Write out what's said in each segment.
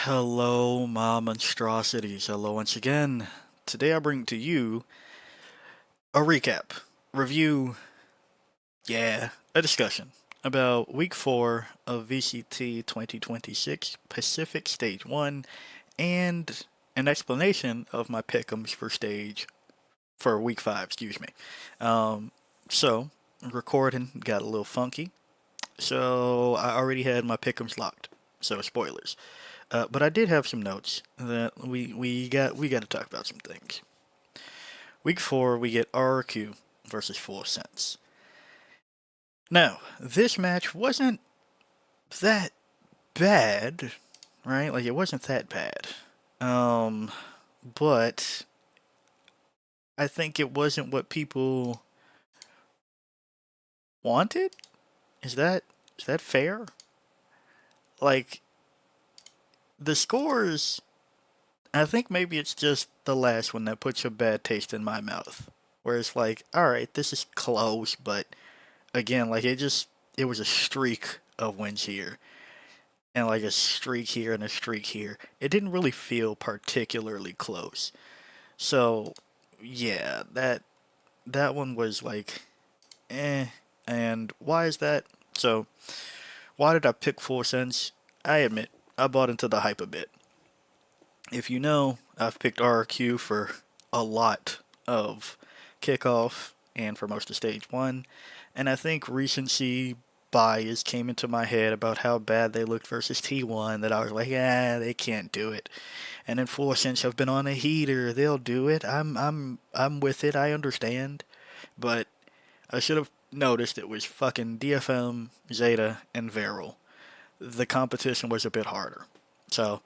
Hello, my monstrosities. Hello once again. Today I bring to you a recap, review, a discussion about week 4 of VCT 2026 Pacific Stage 1 and an explanation of my pick'ems for week 5, excuse me. Um, so, recording got a little funky, so I already had my pick'ems locked. So, spoilers. But I did have some notes that we got to talk about some things. Week 4, we get RRQ versus 4 Cents. Now, this match wasn't that bad, right? Like it wasn't that bad. Um, but I think it wasn't what people wanted. Is that fair? Like the scores, I think maybe it's just the last one that puts a bad taste in my mouth. Where it's like, all right, this is close, but again, like it was a streak of wins here, and like a streak here and a streak here. It didn't really feel particularly close. So yeah, that one was like, eh. And why is that? So why did I pick 4 Cents? I admit I bought into the hype a bit. If you know, I've picked RRQ for a lot of kickoff and for most of stage 1, and I think recency bias came into my head about how bad they looked versus T1 that I was like, yeah, they can't do it. And then 4 Cents have been on a heater, they'll do it. I'm with it, I understand. But I should have noticed it was fucking DFM, Zeta, and Varel. The competition was a bit harder. So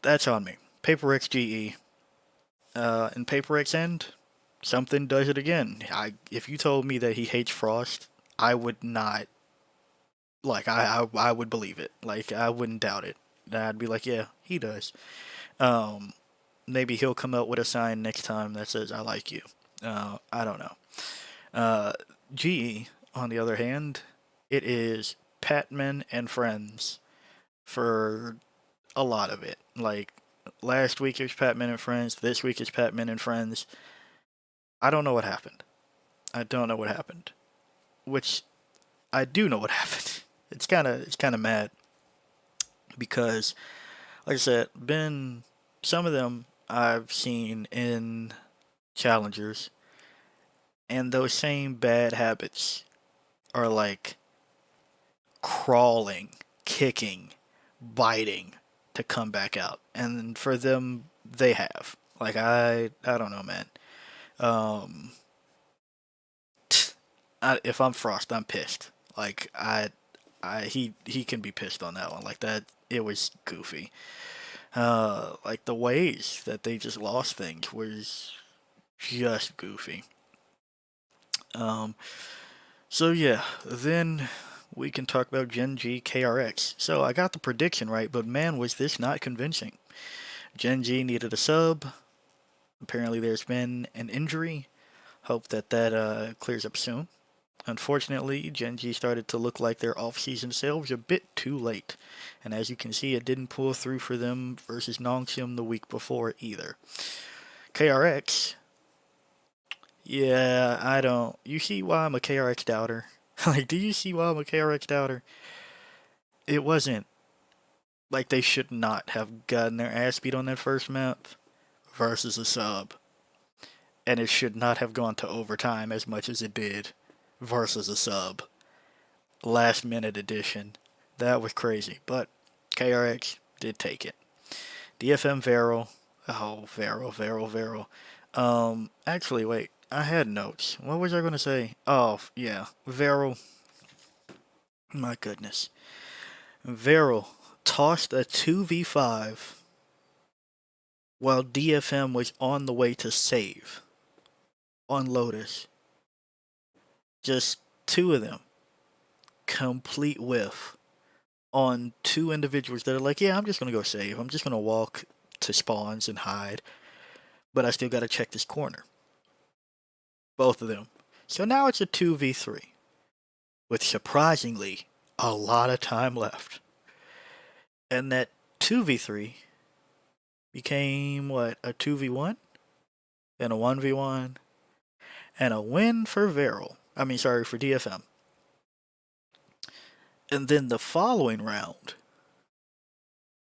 that's on me. Paper X GE. And Paper X End, something does it again. If you told me that he hates Frost, I would not I would believe it. Like I wouldn't doubt it. I'd be like, yeah, he does. Um, Maybe he'll come out with a sign next time that says I like you. I don't know. Uh, GE, on the other hand, it is Patman and friends for a lot of it. Like last week it was Patman and friends. This week it's Patman and friends. I don't know what happened. I don't know what happened. Which I do know what happened. It's kind of mad because, like I said, been some of them I've seen in challengers, and those same bad habits are like crawling, kicking, biting to come back out, and for them they have. Like I don't know, man. Um, if I'm Frost, I'm pissed. Like he can be pissed on that one. Like that, it was goofy. Like the ways that they just lost things was just goofy. Um, so yeah, then we can talk about Gen G KRX. So I got the prediction right, but man, was this not convincing. Gen G needed a sub. Apparently, there's been an injury. Hope that clears up soon. Unfortunately, Gen G started to look like their off-season selves a bit too late, and as you can see, it didn't pull through for them versus Nongshim the week before either. KRX, yeah, I don't. You see why I'm a KRX doubter? Like, do you see why I'm a KRX doubter? It wasn't like they should not have gotten their ass beat on that first map versus a sub, and it should not have gone to overtime as much as it did versus a sub. Last minute edition. That was crazy. But KRX did take it. DFM Varel. Oh, Varel. Actually, wait. I had notes. What was I going to say? Oh, yeah. Varel. My goodness. Varel tossed a 2v5 while DFM was on the way to save on Lotus. Just two of them. Complete whiff on two individuals that are like, yeah, I'm just gonna go save. I'm just gonna walk to spawns and hide, but I still gotta check this corner. Both of them. So now it's a 2v3 with surprisingly a lot of time left. And that 2v3 became what? A 2v1? And a 1v1? And a win for Veryl. I mean, sorry, for DFM. And then the following round,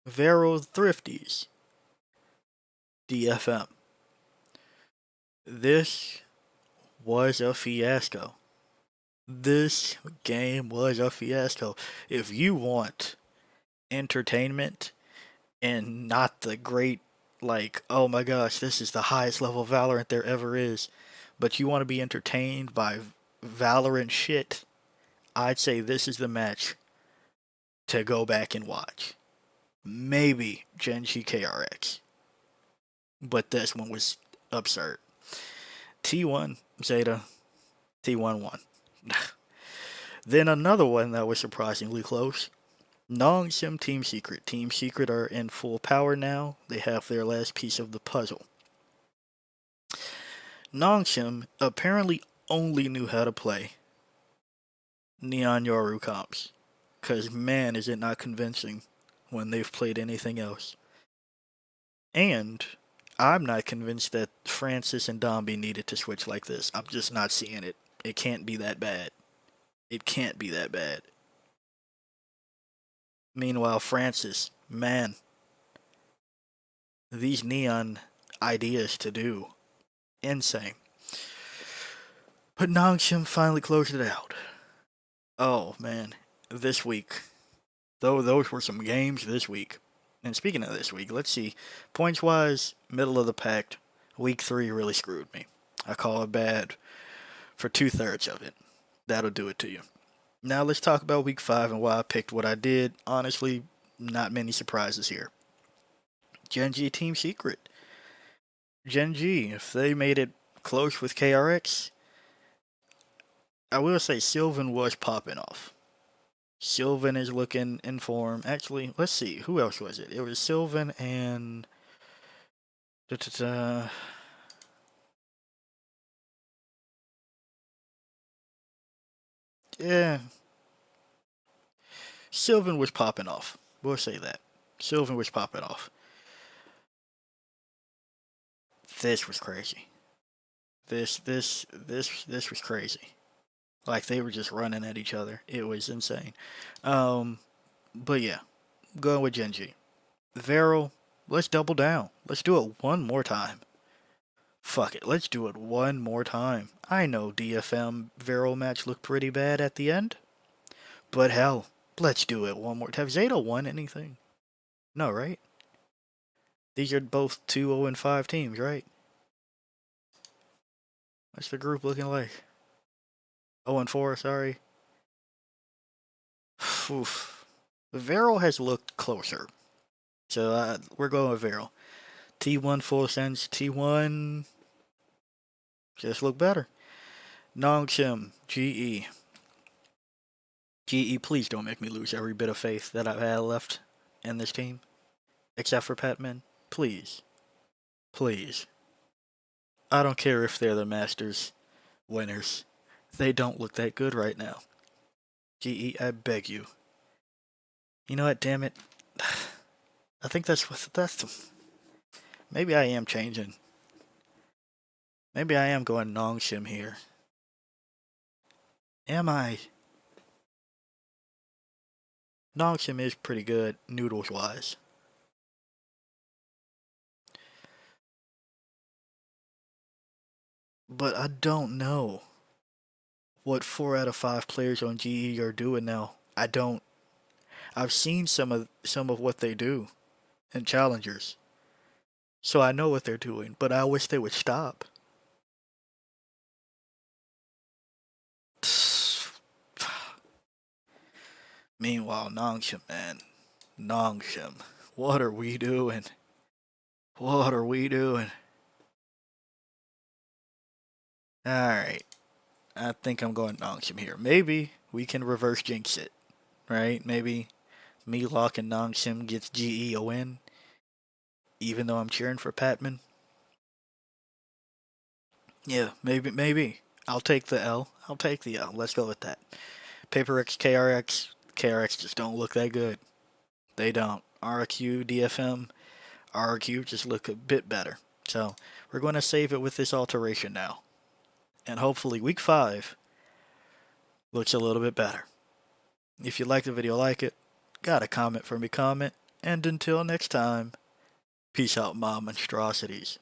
Veryl Thrifties, DFM. This was a fiasco. This game was a fiasco. If you want entertainment and not the great, like, oh my gosh, this is the highest level Valorant there ever is, but you want to be entertained by Valorant shit, I'd say this is the match to go back and watch. Maybe Genji KRX, but this one was absurd. T1 Zeta, T1 won. Then another one that was surprisingly close. Nongsim Team Secret. Team Secret are in full power now. They have their last piece of the puzzle. Nongsim apparently only knew how to play Neon Yoru comps. Because man, is it not convincing when they've played anything else. And I'm not convinced that Francis and Dombey needed to switch like this. I'm just not seeing it. It can't be that bad. It can't be that bad. Meanwhile, Francis, man, these neon ideas to do, insane. But Nongshim finally closed it out. Oh man, this week, though those were some games this week. And speaking of this week, let's see, points wise, middle of the pack, week 3 really screwed me. I call it bad for 2/3 of it. That'll do it to you. Now let's talk about week 5 and why I picked what I did. Honestly, not many surprises here. Genji Team Secret. Genji, if they made it close with KRX, I will say Sylvan was popping off. Sylvan is looking in form. Actually, let's see, who else was it? It was Sylvan and yeah, Sylvan was popping off. We'll say that. Sylvan was popping off. This was crazy. This was crazy. Like they were just running at each other. It was insane. But yeah, going with Genji. Veryl, let's double down. Let's do it one more time. Fuck it, let's do it one more time. I know DFM Veryl match looked pretty bad at the end, but hell, let's do it one more. Have Zeta won anything? No, right? These are both 2-0-5 teams, right? What's the group looking like? 0-4, sorry. Oof. Veryl has looked closer. So we're going with Veryl. T1 full sense. T1 just look better. Nongshim, GE. GE, please don't make me lose every bit of faith that I've had left in this team. Except for Patman. Please. Please. I don't care if they're the Masters winners. They don't look that good right now. GE, I beg you. You know what, damn it. I think that's maybe I am changing. Maybe I am going Nongshim here. Am I? Nongshim is pretty good, noodles wise. But I don't know what 4 out of 5 players on GE are doing now. I don't. I've seen some of what they do in challengers. So I know what they're doing, but I wish they would stop. Meanwhile, Nongshim, man. Nongshim. What are we doing? What are we doing? Alright. I think I'm going Nongshim here. Maybe we can reverse jinx it. Right? Maybe me locking Nongshim gets GE a win. Even though I'm cheering for Patman. Yeah, maybe. I'll take the L. I'll take the L. Let's go with that. Paper X, KRX. KRX just don't look that good. They don't. RQ, DFM, RQ just look a bit better. So we're going to save it with this alteration now. And hopefully week 5 looks a little bit better. If you like the video, like it. Got a comment for me, comment. And until next time, peace out, my monstrosities.